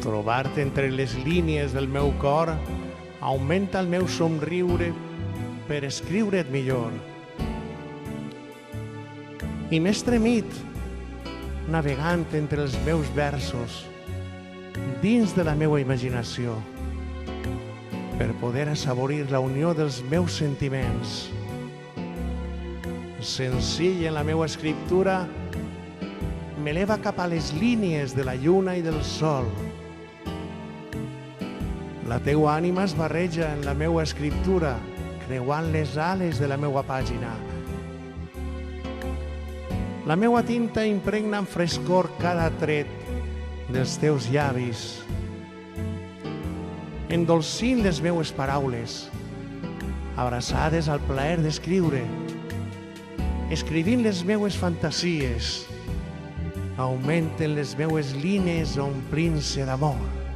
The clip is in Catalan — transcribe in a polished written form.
Trobar-te entre les línies del meu cor augmenta el meu somriure per escriure't millor. I m'he estremit navegant entre els meus versos dins de la meua imaginació per poder assaborir la unió dels meus sentiments. Senzill en la meua escriptura m'eleva cap a les línies de la lluna i del sol. La teua ànima es barreja en la meua escriptura, creuant les ales de la meua pàgina. La meua tinta impregna amb frescor cada tret dels teus llavis, endolcint les meues paraules, abraçades al plaer d'escriure, escrivint les meues fantasies, augmenten les meues línies omplint-se d'amor.